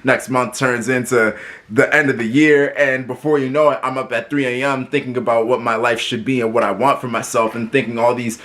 Next month turns into the end of the year, and before you know it, I'm up at 3 a.m. thinking about what my life should be and what I want for myself, and thinking all these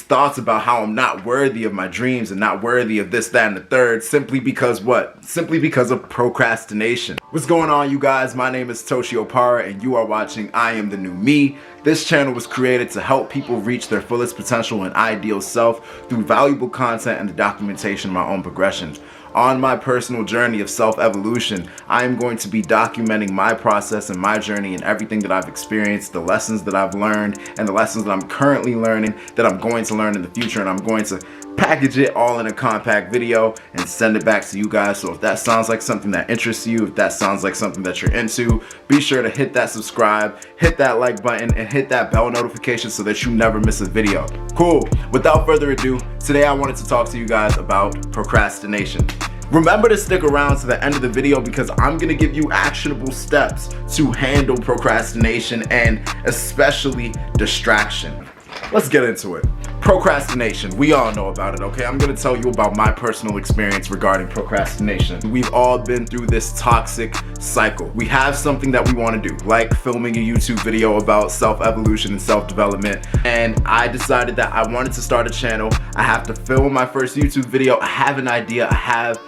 thoughts about how I'm not worthy of my dreams and not worthy of this, that, and the third, simply because what? Simply because of procrastination. What's going on, you guys? My name is Toshi Opara, and you are watching I Am the New Me. This channel was created to help people reach their fullest potential and ideal self through valuable content and the documentation of my own progressions. On my personal journey of self-evolution, I am going to be documenting my process and my journey and everything that I've experienced, the lessons that I've learned, and the lessons that I'm currently learning, that I'm going to learn in the future, and I'm going to package it all in a compact video and send it back to you guys. So if that sounds like something that interests you, if that sounds like something that you're into, be sure to hit that subscribe, hit that like button, and hit that bell notification so that you never miss a video. Cool. Without further ado, today I wanted to talk to you guys about procrastination. Remember to stick around to the end of the video because I'm going to give you actionable steps to handle procrastination and especially distraction. Let's get into it. Procrastination, we all know about it, okay? I'm gonna tell you about my personal experience regarding procrastination. We've all been through this toxic cycle. We have something that we wanna do, like filming a YouTube video about self-evolution and self-development, and I decided that I wanted to start a channel. I have to film my first YouTube video. I have an idea, I have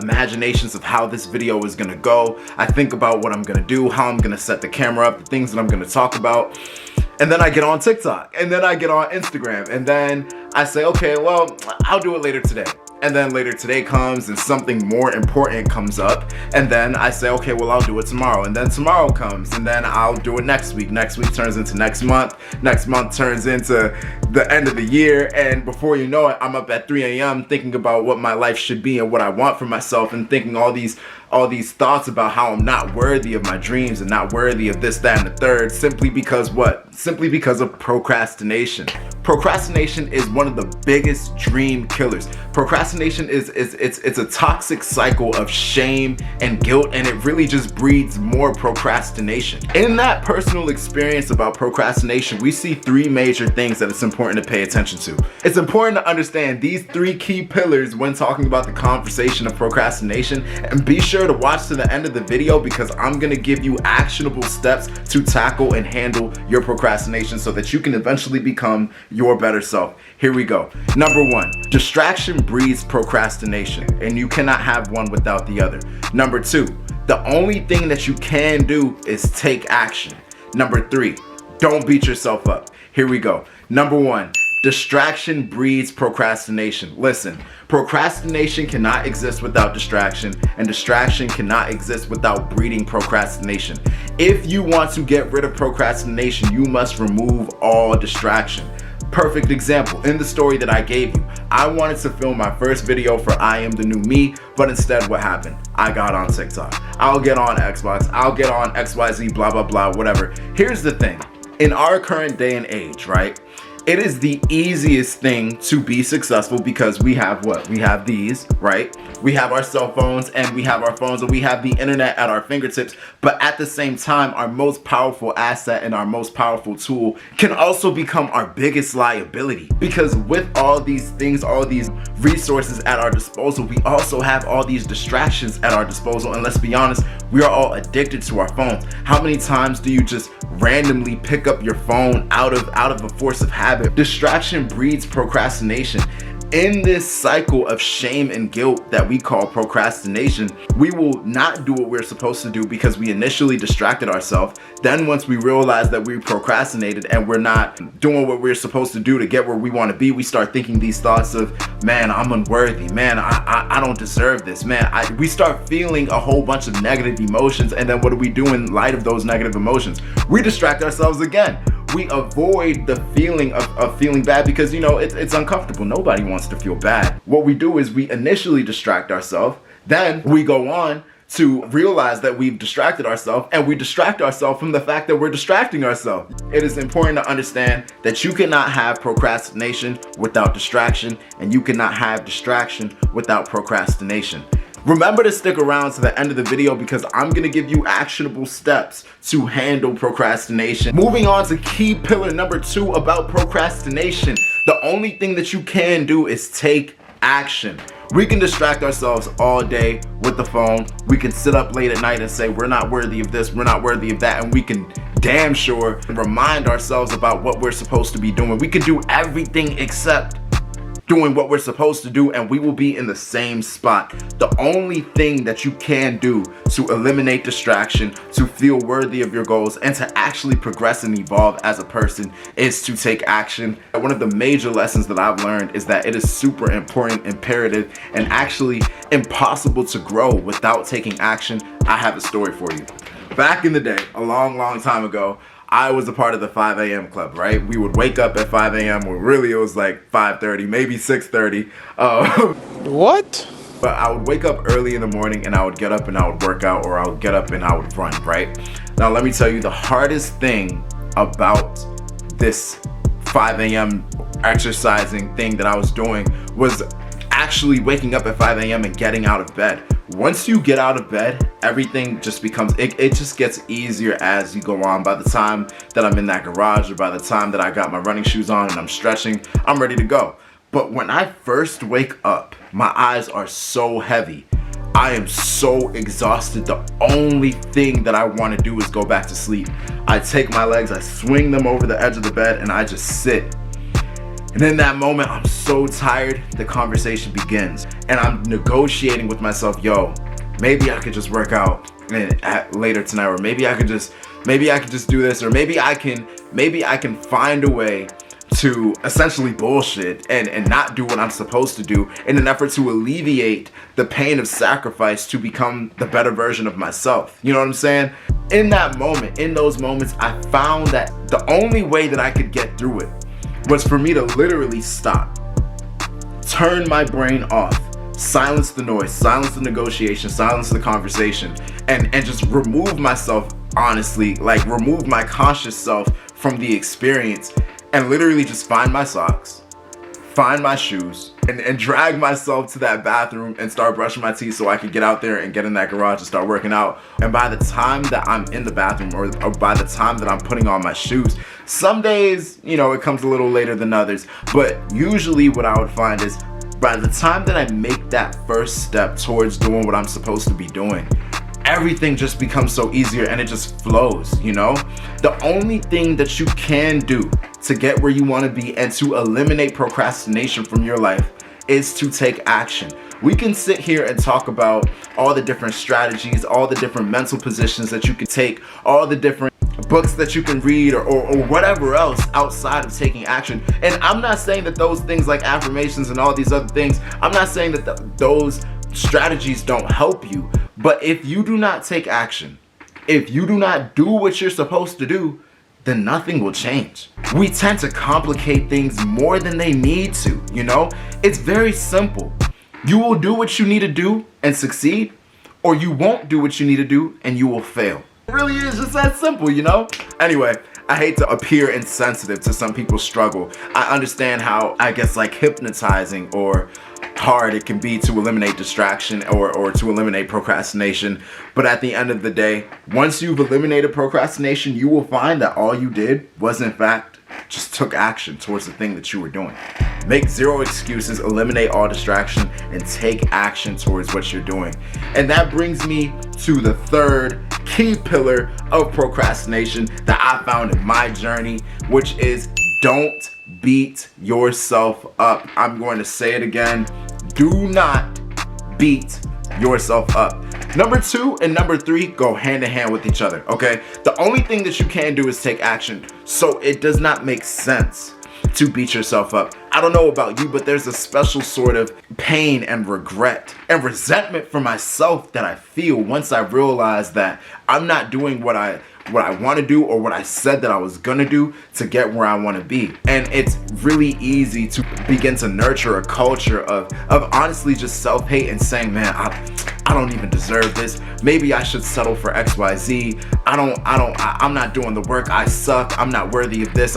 imaginations of how this video is gonna go. I think about what I'm gonna do, how I'm gonna set the camera up, the things that I'm gonna talk about. And then I get on TikTok, and then I get on Instagram, and then I say, okay, well, I'll do it later today. And then later today comes and something more important comes up, and then I say, okay, well, I'll do it tomorrow. And then tomorrow comes, and then I'll do it next week. Next week turns into next month turns into the end of the year, and before you know it, I'm up at 3 a.m. thinking about what my life should be and what I want for myself, and thinking all these thoughts about how I'm not worthy of my dreams and not worthy of this, that, and the third, simply because what? Simply because of procrastination. Procrastination is one of the biggest dream killers. Procrastination it's a toxic cycle of shame and guilt, and it really just breeds more procrastination. In that personal experience about procrastination, we see three major things that it's important to pay attention to. It's important to understand these three key pillars when talking about the conversation of procrastination, and be sure to watch to the end of the video because I'm gonna give you actionable steps to tackle and handle your procrastination so that you can eventually become your better self. Here we go. Number one, distraction breeds procrastination, and you cannot have one without the other. Number two, the only thing that you can do is take action. Number three, don't beat yourself up. Here we go. Number one, distraction breeds procrastination. Listen, procrastination cannot exist without distraction, and distraction cannot exist without breeding procrastination. If you want to get rid of procrastination, you must remove all distraction. Perfect example, in the story that I gave you, I wanted to film my first video for I Am the New Me, but instead what happened? I got on TikTok. I'll get on Xbox, I'll get on XYZ, blah, blah, blah, whatever. Here's the thing, in our current day and age, right? It is the easiest thing to be successful because we have what? We have these, right? We have our cell phones, and we have our phones, and we have the internet at our fingertips. But at the same time, our most powerful asset and our most powerful tool can also become our biggest liability. Because with all these things, all these resources at our disposal, we also have all these distractions at our disposal. And let's be honest, we are all addicted to our phones. How many times do you just randomly pick up your phone out of a force of habit? Distraction breeds procrastination. In this cycle of shame and guilt that we call procrastination, we will not do what we're supposed to do because we initially distracted ourselves. Then once we realize that we procrastinated and we're not doing what we're supposed to do to get where we want to be, we start thinking these thoughts of, man, I'm unworthy, man, I don't deserve this, man. We start feeling a whole bunch of negative emotions, and then what do we do in light of those negative emotions? We distract ourselves again. We avoid the feeling of feeling bad because, you know, it's uncomfortable. Nobody wants to feel bad. What we do is we initially distract ourselves, then we go on to realize that we've distracted ourselves, and we distract ourselves from the fact that we're distracting ourselves. It is important to understand that you cannot have procrastination without distraction, and you cannot have distraction without procrastination. Remember to stick around to the end of the video because I'm gonna give you actionable steps to handle procrastination. Moving on to key pillar number 2 about procrastination. The only thing that you can do is take action. We can distract ourselves all day with the phone. We can sit up late at night and say we're not worthy of this, we're not worthy of that, and we can damn sure remind ourselves about what we're supposed to be doing. We can do everything except doing what we're supposed to do, and we will be in the same spot. The only thing that you can do to eliminate distraction, to feel worthy of your goals, and to actually progress and evolve as a person is to take action. One of the major lessons that I've learned is that it is super important, imperative, and actually impossible to grow without taking action. I have a story for you. Back in the day, a long time ago, I was a part of the 5 a.m. club, right? We would wake up at 5 a.m. Well, really it was like 5:30, maybe 6:30. What? But I would wake up early in the morning and I would get up and I would work out, or I would get up and I would run, right? Now let me tell you, the hardest thing about this 5 a.m. exercising thing that I was doing was actually waking up at 5 a.m. and getting out of bed. Once you get out of bed, everything just becomes, it just gets easier as you go on. By the time that I'm in that garage, or by the time that I got my running shoes on and I'm stretching, I'm ready to go. But when I first wake up, my eyes are so heavy. I am so exhausted. The only thing that I want to do is go back to sleep. I take my legs, I swing them over the edge of the bed, and I just sit. And in that moment, I'm so tired, the conversation begins. And I'm negotiating with myself, yo, maybe I could just work out later tonight, or maybe I could just do this, or maybe I can find a way to essentially bullshit and not do what I'm supposed to do in an effort to alleviate the pain of sacrifice to become the better version of myself. You know what I'm saying? In that moment, in those moments, I found that the only way that I could get through it was for me to literally stop, turn my brain off, silence the noise, silence the negotiation, silence the conversation, and just remove myself, honestly, like remove my conscious self from the experience, and literally just find my socks, find my shoes, and drag myself to that bathroom and start brushing my teeth so I could get out there and get in that garage and start working out. And by the time that I'm in the bathroom, or by the time that I'm putting on my shoes, some days, you know, it comes a little later than others, but usually what I would find is by the time that I make that first step towards doing what I'm supposed to be doing, everything just becomes so easier and it just flows, you know? The only thing that you can do to get where you want to be and to eliminate procrastination from your life is to take action. We can sit here and talk about all the different strategies, all the different mental positions that you can take, all the different books that you can read, or whatever else outside of taking action. And I'm not saying that those things like affirmations and all these other things, I'm not saying that those strategies don't help you. But if you do not take action, if you do not do what you're supposed to do, then nothing will change. We tend to complicate things more than they need to, you know? It's very simple. You will do what you need to do and succeed, or you won't do what you need to do and you will fail. It really is just that simple, you know? Anyway, I hate to appear insensitive to some people's struggle. I understand how, I guess, like hypnotizing or hard it can be to eliminate distraction or to eliminate procrastination. But at the end of the day, once you've eliminated procrastination, you will find that all you did was in fact just took action towards the thing that you were doing. Make zero excuses, eliminate all distraction, and take action towards what you're doing. And that brings me to the third key pillar of procrastination that I found in my journey, which is don't beat yourself up. I'm going to say it again. Do not beat yourself up. Number 2 and number 3 go hand in hand with each other, okay? The only thing that you can do is take action. So it does not make sense to beat yourself up. I don't know about you, but there's a special sort of pain and regret and resentment for myself that I feel once I realize that I'm not doing what I want to do or what I said that I was gonna do to get where I want to be. And it's really easy to begin to nurture a culture of honestly just self-hate and saying, man, I don't even deserve this. Maybe I should settle for XYZ. I'm not doing the work. I suck. I'm not worthy of this.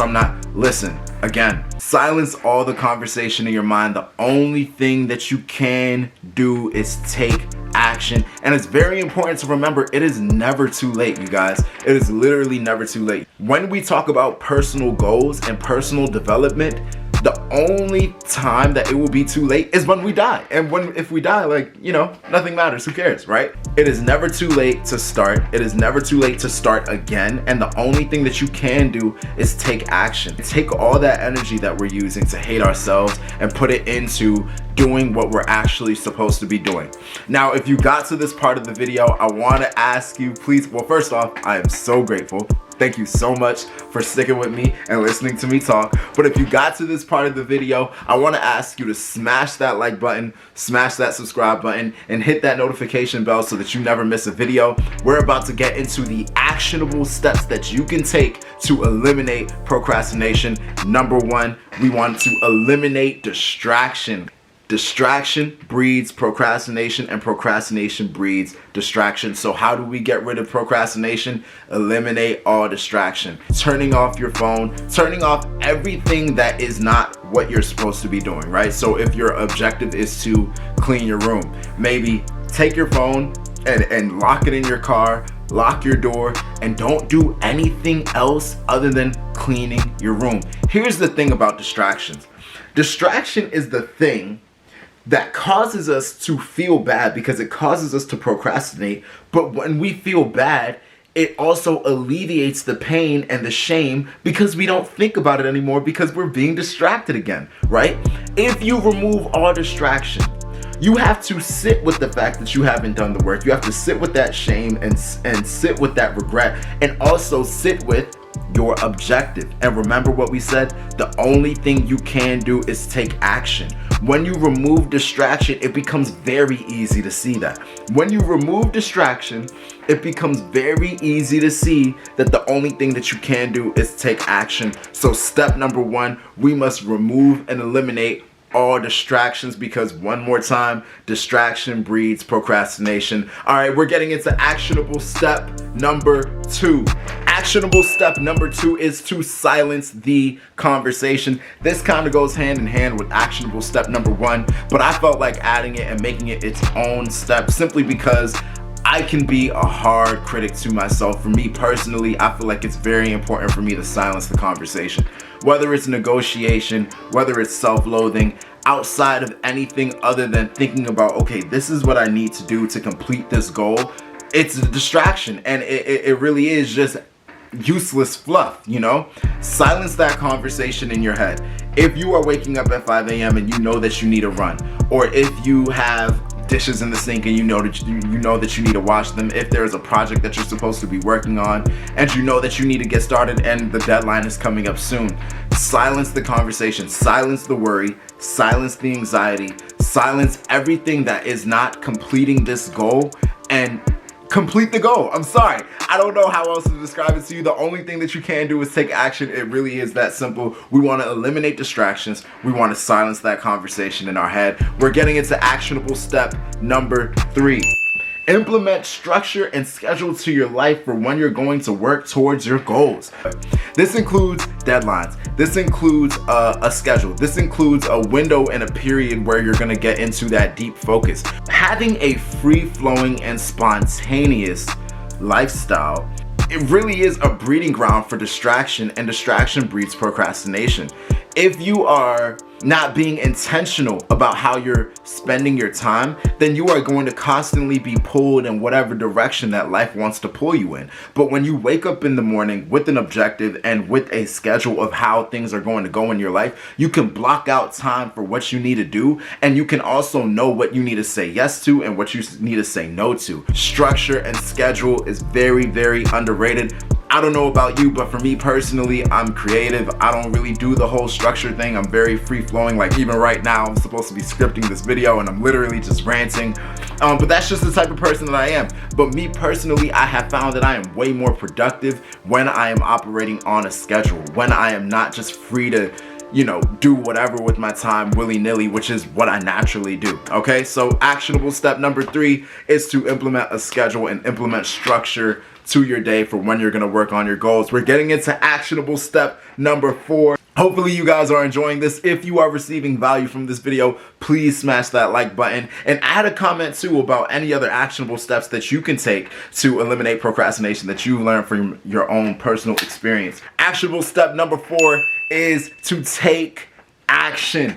Listen, again, silence all the conversation in your mind. The only thing that you can do is take action. And it's very important to remember, it is never too late, you guys. It is literally never too late. When we talk about personal goals and personal development, The only time that it will be too late is when we die. And if we die, like, you know, nothing matters. Who cares, right? It is never too late to start. It is never too late to start again. And the only thing that you can do is take action. Take all that energy that we're using to hate ourselves and put it into doing what we're actually supposed to be doing. Now, if you got to this part of the video, I want to ask you, please, well, first off, I am so grateful. Thank you so much for sticking with me and listening to me talk. But if you got to this part of the video, I want to ask you to smash that like button, smash that subscribe button, and hit that notification bell so that you never miss a video. We're about to get into the actionable steps that you can take to eliminate procrastination. Number one, we want to eliminate distraction. Distraction breeds procrastination, and procrastination breeds distraction. So how do we get rid of procrastination? Eliminate all distraction. Turning off your phone, turning off everything that is not what you're supposed to be doing, right? So if your objective is to clean your room, maybe take your phone and lock it in your car, lock your door, and don't do anything else other than cleaning your room. Here's the thing about distractions. Distraction is the thing that causes us to feel bad because it causes us to procrastinate. But when we feel bad, it also alleviates the pain and the shame because we don't think about it anymore because we're being distracted again, right? If you remove all distraction, you have to sit with the fact that you haven't done the work. You have to sit with that shame and sit with that regret, and also sit with your objective. And remember what we said, the only thing you can do is take action. When you remove distraction, it becomes very easy to see that. When you remove distraction, it becomes very easy to see that the only thing that you can do is take action. So step number one, we must remove and eliminate all distractions, because one more time, distraction breeds procrastination. All right, we're getting into actionable step number two. Actionable step number two is to silence the conversation. This kind of goes hand in hand with actionable step number one, but I felt like adding it and making it its own step simply because I can be a hard critic to myself. For me personally, I feel like it's very important for me to silence the conversation. Whether it's negotiation, whether it's self-loathing, outside of anything other than thinking about, okay, this is what I need to do to complete this goal, it's a distraction, and it really is just useless fluff, you know? Silence that conversation in your head. If you are waking up at 5 a.m. and you know that you need a run, or if you have dishes in the sink and you know that you need to wash them, if there's a project that you're supposed to be working on and you know that you need to get started and the deadline is coming up soon, silence the conversation, silence the worry, silence the anxiety, silence everything that is not completing this goal, and complete the goal. I'm sorry, I don't know how else to describe it to you. The only thing that you can do is take action. It really is that simple. We want to eliminate distractions. We want to silence that conversation in our head. We're getting into actionable step number three. Implement structure and schedule to your life for when you're going to work towards your goals. This includes deadlines. This includes a schedule. This includes a window and a period where you're going to get into that deep focus. Having a free-flowing and spontaneous lifestyle, it really is a breeding ground for distraction, and distraction breeds procrastination. If you are not being intentional about how you're spending your time, then you are going to constantly be pulled in whatever direction that life wants to pull you in. But when you wake up in the morning with an objective and with a schedule of how things are going to go in your life, you can block out time for what you need to do, and you can also know what you need to say yes to and what you need to say no to. Structure and schedule is very, very underrated. I don't know about you, but for me personally, I'm creative. I don't really do the whole structure thing. I'm very free-flowing. Like even right now, I'm supposed to be scripting this video and I'm literally just ranting. But that's just the type of person that I am. But me personally, I have found that I am way more productive when I am operating on a schedule, when I am not just free to, you know, do whatever with my time willy-nilly, which is what I naturally do. Okay, so actionable step number three is to implement a schedule and implement structure to your day for when you're gonna work on your goals. We're getting into actionable step number four. Hopefully you guys are enjoying this. If you are receiving value from this video, please smash that like button and add a comment too about any other actionable steps that you can take to eliminate procrastination that you've learned from your own personal experience. Actionable step number four is to take action.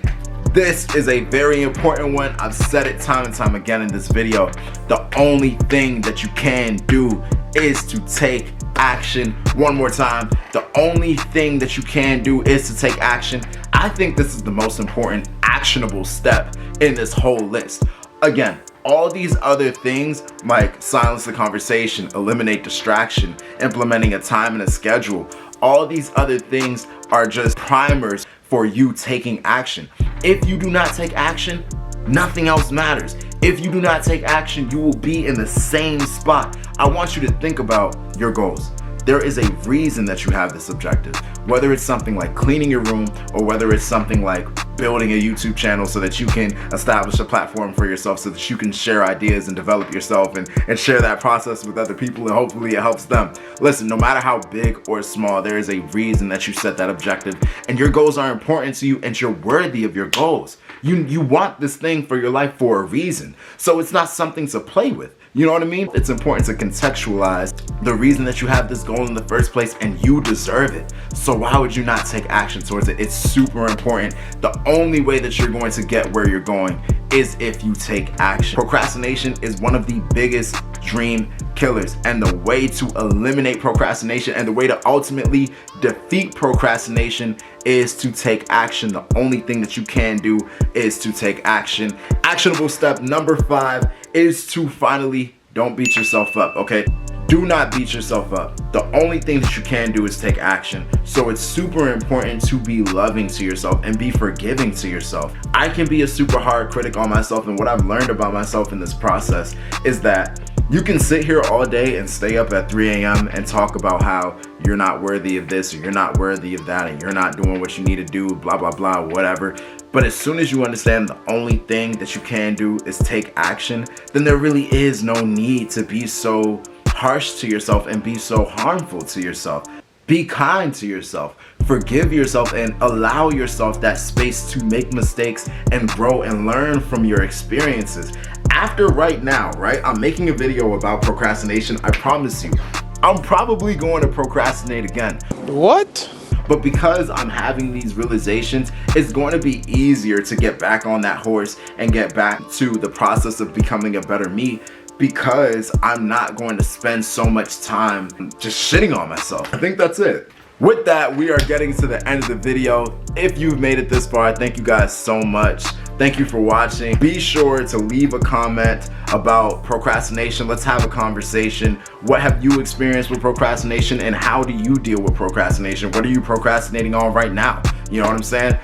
This is a very important one. I've said it time and time again in this video. The only thing that you can do is to take action. One more time. The only thing that you can do is to take action. I think this is the most important actionable step in this whole list. Again, all these other things like silence the conversation, eliminate distraction, implementing a time and a schedule, all these other things are just primers for you taking action. If you do not take action, nothing else matters. If you do not take action, you will be in the same spot. I want you to think about your goals. There is a reason that you have this objective. Whether it's something like cleaning your room, or whether it's something like building a YouTube channel so that you can establish a platform for yourself so that you can share ideas and develop yourself and share that process with other people, and hopefully it helps them. Listen, no matter how big or small, there is a reason that you set that objective, and your goals are important to you and you're worthy of your goals. You want this thing for your life for a reason. So it's not something to play with. You know what I mean? It's important to contextualize the reason that you have this goal in the first place, and you deserve it. So why would you not take action towards it? It's super important. The only way that you're going to get where you're going is if you take action. Procrastination is one of the biggest dream killers, and the way to eliminate procrastination and the way to ultimately defeat procrastination is to take action. The only thing that you can do is to take action. Actionable step number 5 is to finally don't beat yourself up, okay? Do not beat yourself up. The only thing that you can do is take action. So it's super important to be loving to yourself and be forgiving to yourself. I can be a super hard critic on myself, and what I've learned about myself in this process is that you can sit here all day and stay up at 3 a.m. and talk about how you're not worthy of this, or you're not worthy of that, and you're not doing what you need to do, blah, blah, blah, whatever. But as soon as you understand the only thing that you can do is take action, then there really is no need to be so harsh to yourself and be so harmful to yourself. Be kind to yourself. Forgive yourself and allow yourself that space to make mistakes and grow and learn from your experiences. After right now, right, I'm making a video about procrastination. I promise you, I'm probably going to procrastinate again. What? But because I'm having these realizations, it's going to be easier to get back on that horse and get back to the process of becoming a better me, because I'm not going to spend so much time just shitting on myself. I think that's it. With that, we are getting to the end of the video. If you've made it this far, thank you guys so much. Thank you for watching. Be sure to leave a comment about procrastination. Let's have a conversation. What have you experienced with procrastination, and how do you deal with procrastination? What are you procrastinating on right now? You know what I'm saying?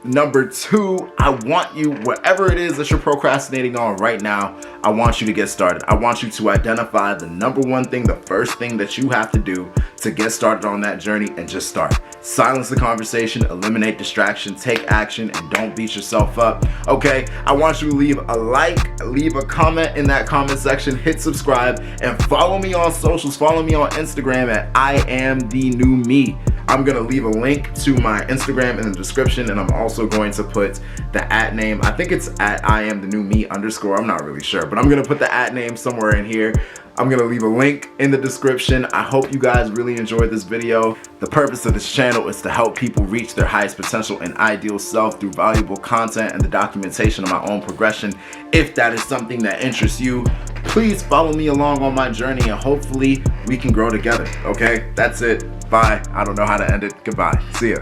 Number 2, I want you, whatever it is that you're procrastinating on right now, I want you to get started. I want you to identify the number 1 thing, the first thing that you have to do to get started on that journey, and just start. Silence the conversation, eliminate distraction, take action, and don't beat yourself up, okay? I want you to leave a like, leave a comment in that comment section, hit subscribe, and follow me on socials. Follow me on Instagram at I am the new me. I'm gonna leave a link to my Instagram in the description, and I'm also going to put the @ name. I think it's at I am the new me _ I'm not really sure, but I'm gonna put the @ name somewhere in here. I'm gonna leave a link in the description. I hope you guys really enjoyed this video. The purpose of this channel is to help people reach their highest potential and ideal self through valuable content and the documentation of my own progression. If that is something that interests you, please follow me along on my journey, and hopefully we can grow together, okay? That's it. Bye. I don't know how to end it. Goodbye. See ya.